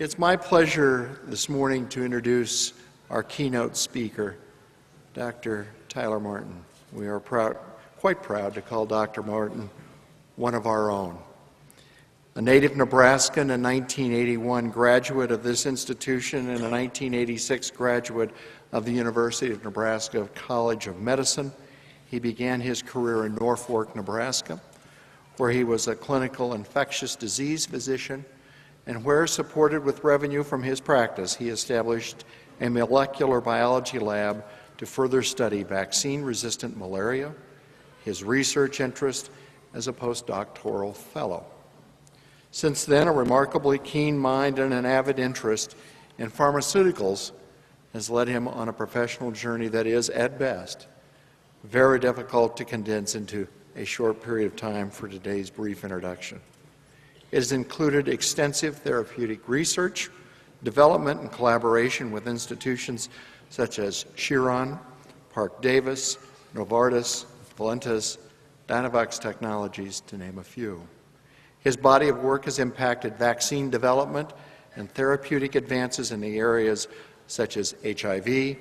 It's my pleasure this morning to introduce our keynote speaker, Dr. Tyler Martin. We are quite proud to call Dr. Martin one of our own. A native Nebraskan, a 1981 graduate of this institution, and a 1986 graduate of the University of Nebraska College of Medicine, he began his career in Norfolk, Nebraska, where he was a clinical infectious disease physician, and where, supported with revenue from his practice, he established a molecular biology lab to further study vaccine-resistant malaria, his research interest as a postdoctoral fellow. Since then, a remarkably keen mind and an avid interest in pharmaceuticals has led him on a professional journey that is, at best, very difficult to condense into a short period of time for today's brief introduction. It has included extensive therapeutic research, development, and collaboration with institutions such as Chiron, Parke-Davis, Novartis, Valentis, Dynavox Technologies, to name a few. His body of work has impacted vaccine development and therapeutic advances in the areas such as HIV,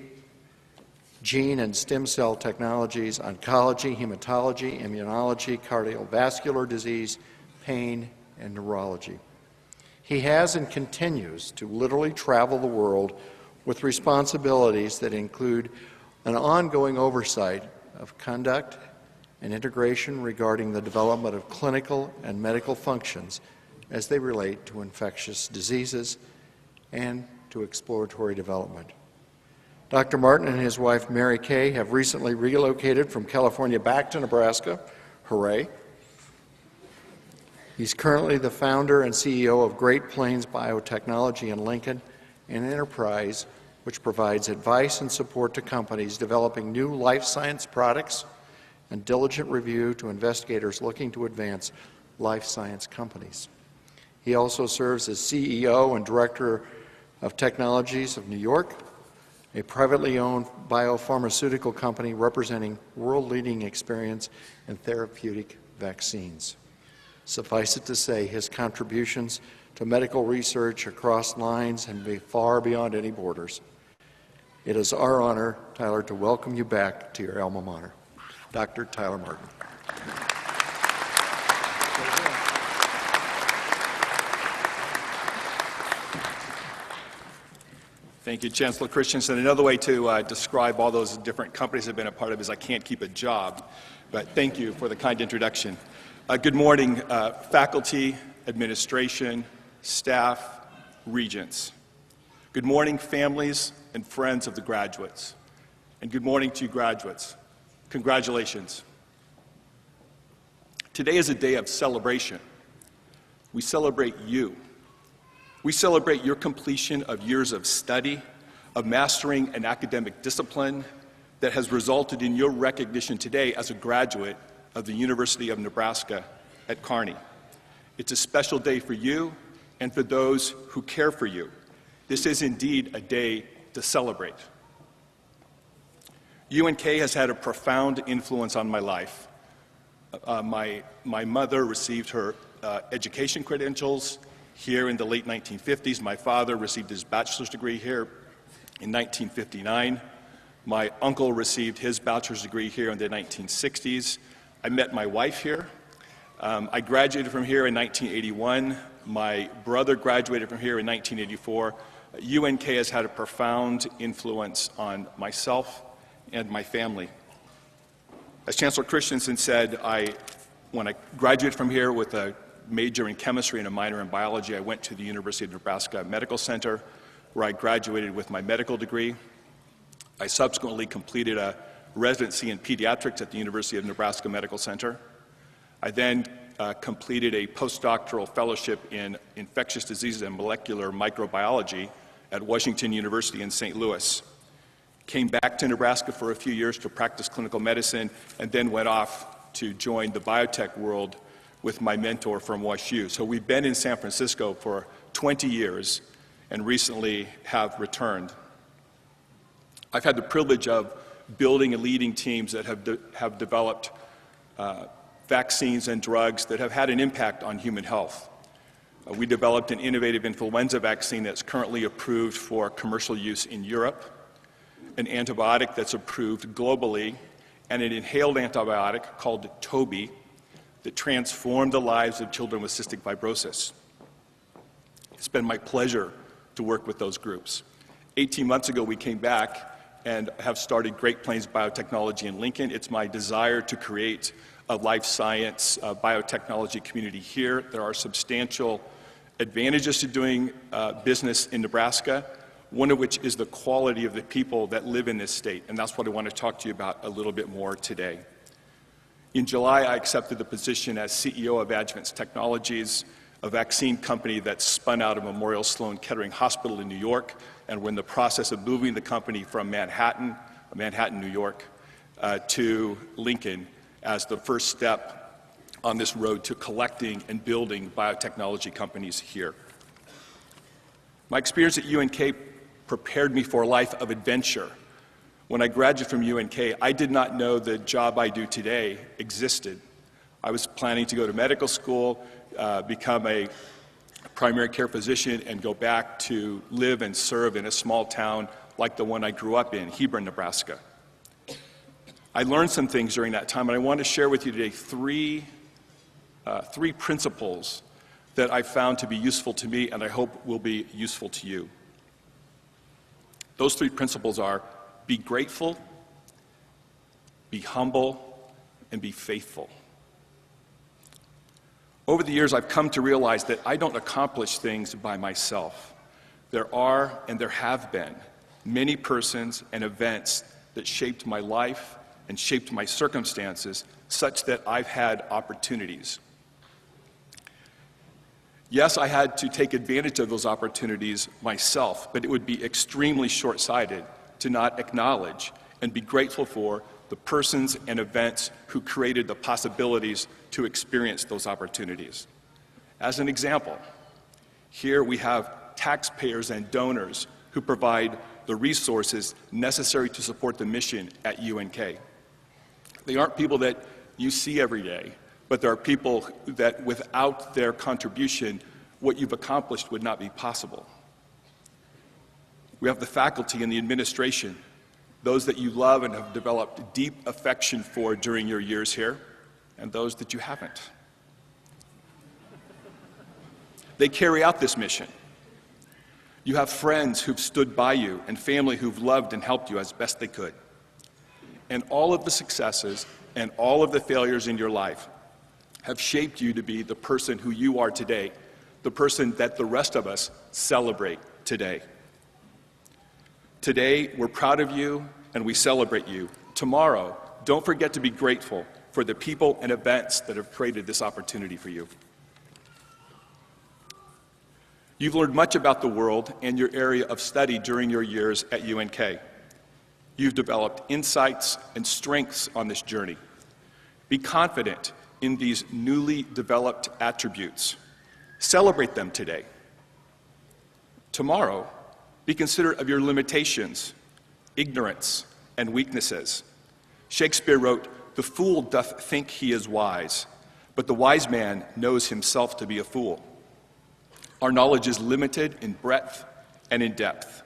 gene and stem cell technologies, oncology, hematology, immunology, cardiovascular disease, pain, and neurology. He has and continues to literally travel the world with responsibilities that include an ongoing oversight of conduct and integration regarding the development of clinical and medical functions as they relate to infectious diseases and to exploratory development. Dr. Martin and his wife, Mary Kay, have recently relocated from California back to Nebraska. Hooray. He's currently the founder and CEO of Great Plains Biotechnology in Lincoln, an enterprise which provides advice and support to companies developing new life science products and diligent review to investigators looking to advance life science companies. He also serves as CEO and Director of Technologies of New York, a privately owned biopharmaceutical company representing world-leading experience in therapeutic vaccines. Suffice it to say, his contributions to medical research across lines and far beyond any borders. It is our honor, Tyler, to welcome you back to your alma mater. Dr. Tyler Martin. Thank you, Chancellor Christensen. Another way to describe all those different companies I've been a part of is I can't keep a job, but thank you for the kind introduction. Good morning, faculty, administration, staff, regents. Good morning, families and friends of the graduates. And good morning to you graduates. Congratulations. Today is a day of celebration. We celebrate you. We celebrate your completion of years of study, of mastering an academic discipline that has resulted in your recognition today as a graduate of the University of Nebraska at Kearney. It's a special day for you and for those who care for you. This is indeed a day to celebrate. UNK has had a profound influence on my life. My mother received her education credentials here in the late 1950s. My father received his bachelor's degree here in 1959. My uncle received his bachelor's degree here in the 1960s. I met my wife here. I graduated from here in 1981. My brother graduated from here in 1984. UNK has had a profound influence on myself and my family. As Chancellor Christensen said, when I graduated from here with a major in chemistry and a minor in biology, I went to the University of Nebraska Medical Center, where I graduated with my medical degree. I subsequently completed a residency in pediatrics at the University of Nebraska Medical Center. I then completed a postdoctoral fellowship in infectious diseases and molecular microbiology at Washington University in St. Louis. Came back to Nebraska for a few years to practice clinical medicine, and then went off to join the biotech world with my mentor from WashU. So we've been in San Francisco for 20 years and recently have returned. I've had the privilege of building and leading teams that have developed vaccines and drugs that have had an impact on human health. We developed an innovative influenza vaccine that's currently approved for commercial use in Europe, an antibiotic that's approved globally, and an inhaled antibiotic called Toby that transformed the lives of children with cystic fibrosis. It's been my pleasure to work with those groups. 18 months ago, we came back and have started Great Plains Biotechnology in Lincoln. It's my desire to create a life science biotechnology community here. There are substantial advantages to doing business in Nebraska, one of which is the quality of the people that live in this state, and that's what I want to talk to you about a little bit more today. In July, I accepted the position as CEO of Adjuvance Technologies, a vaccine company that spun out of Memorial Sloan Kettering Hospital in New York, and we're in the process of moving the company from Manhattan, New York, to Lincoln as the first step on this road to collecting and building biotechnology companies here. My experience at UNK prepared me for a life of adventure. When I graduated from UNK, I did not know the job I do today existed. I was planning to go to medical school, become a primary care physician, and go back to live and serve in a small town like the one I grew up in, Hebron, Nebraska. I learned some things during that time, and I want to share with you today three principles that I found to be useful to me and I hope will be useful to you. Those three principles are: be grateful, be humble, and be faithful. Over the years, I've come to realize that I don't accomplish things by myself. There are, and there have been, many persons and events that shaped my life and shaped my circumstances such that I've had opportunities. Yes, I had to take advantage of those opportunities myself, but it would be extremely short-sighted to not acknowledge and be grateful for the persons and events who created the possibilities to experience those opportunities. As an example, here we have taxpayers and donors who provide the resources necessary to support the mission at UNK. They aren't people that you see every day, but there are people that without their contribution, what you've accomplished would not be possible. We have the faculty and the administration, those that you love and have developed deep affection for during your years here, and those that you haven't. They carry out this mission. You have friends who've stood by you and family who've loved and helped you as best they could. And all of the successes and all of the failures in your life have shaped you to be the person who you are today, the person that the rest of us celebrate today. Today, we're proud of you and we celebrate you. Tomorrow, don't forget to be grateful for the people and events that have created this opportunity for you. You've learned much about the world and your area of study during your years at UNK. You've developed insights and strengths on this journey. Be confident in these newly developed attributes. Celebrate them today. Tomorrow, be considerate of your limitations, ignorance, and weaknesses. Shakespeare wrote, "The fool doth think he is wise, but the wise man knows himself to be a fool." Our knowledge is limited in breadth and in depth.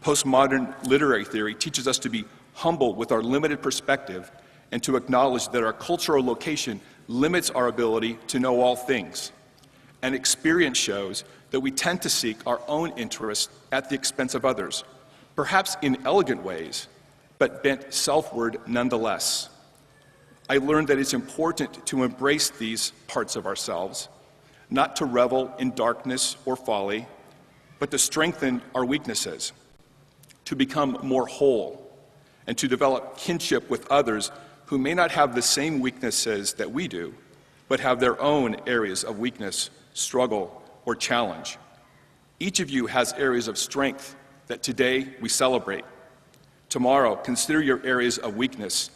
Postmodern literary theory teaches us to be humble with our limited perspective and to acknowledge that our cultural location limits our ability to know all things. And experience shows that we tend to seek our own interests at the expense of others, perhaps in elegant ways, but bent selfward nonetheless. I learned that it's important to embrace these parts of ourselves, not to revel in darkness or folly, but to strengthen our weaknesses, to become more whole, and to develop kinship with others who may not have the same weaknesses that we do, but have their own areas of weakness, struggle, or challenge. Each of you has areas of strength that today we celebrate. Tomorrow, consider your areas of weakness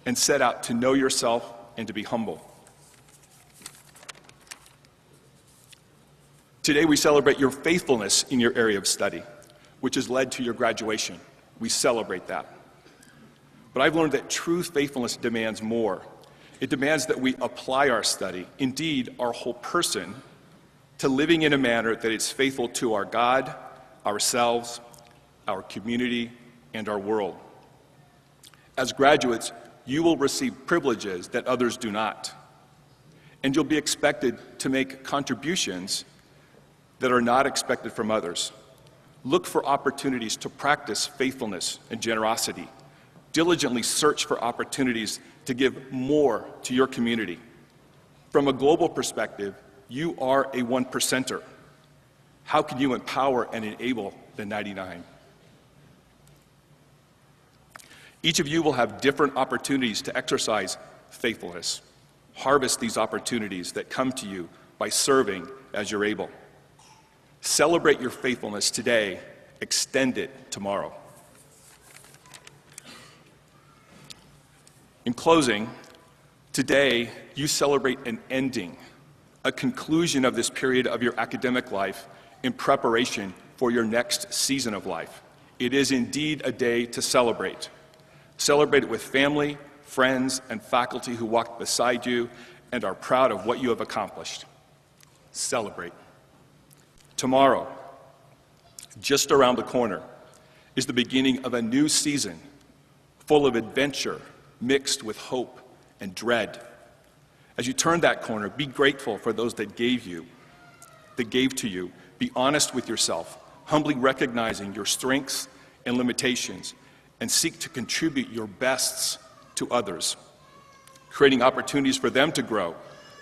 and set out to know yourself and to be humble. Today we celebrate your faithfulness in your area of study, which has led to your graduation. We celebrate that. But I've learned that true faithfulness demands more. It demands that we apply our study, indeed our whole person, to living in a manner that is faithful to our God, ourselves, our community, and our world. As graduates, you will receive privileges that others do not, and you'll be expected to make contributions that are not expected from others. Look for opportunities to practice faithfulness and generosity. Diligently search for opportunities to give more to your community. From a global perspective, you are a 1%er. How can you empower and enable the 99? Each of you will have different opportunities to exercise faithfulness. Harvest these opportunities that come to you by serving as you're able. Celebrate your faithfulness today, extend it tomorrow. In closing, today you celebrate an ending, a conclusion of this period of your academic life in preparation for your next season of life. It is indeed a day to celebrate. Celebrate it with family, friends, and faculty who walked beside you and are proud of what you have accomplished. Celebrate. Tomorrow, just around the corner, is the beginning of a new season full of adventure mixed with hope and dread. As you turn that corner, be grateful for those that gave to you. Be honest with yourself, humbly recognizing your strengths and limitations, and seek to contribute your bests to others, creating opportunities for them to grow,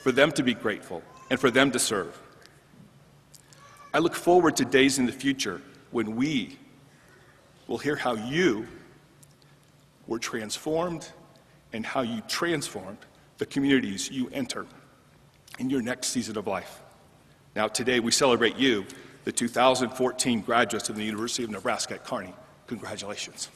for them to be grateful, and for them to serve. I look forward to days in the future when we will hear how you were transformed and how you transformed the communities you enter in your next season of life. Now, today we celebrate you, the 2014 graduates of the University of Nebraska at Kearney. Congratulations.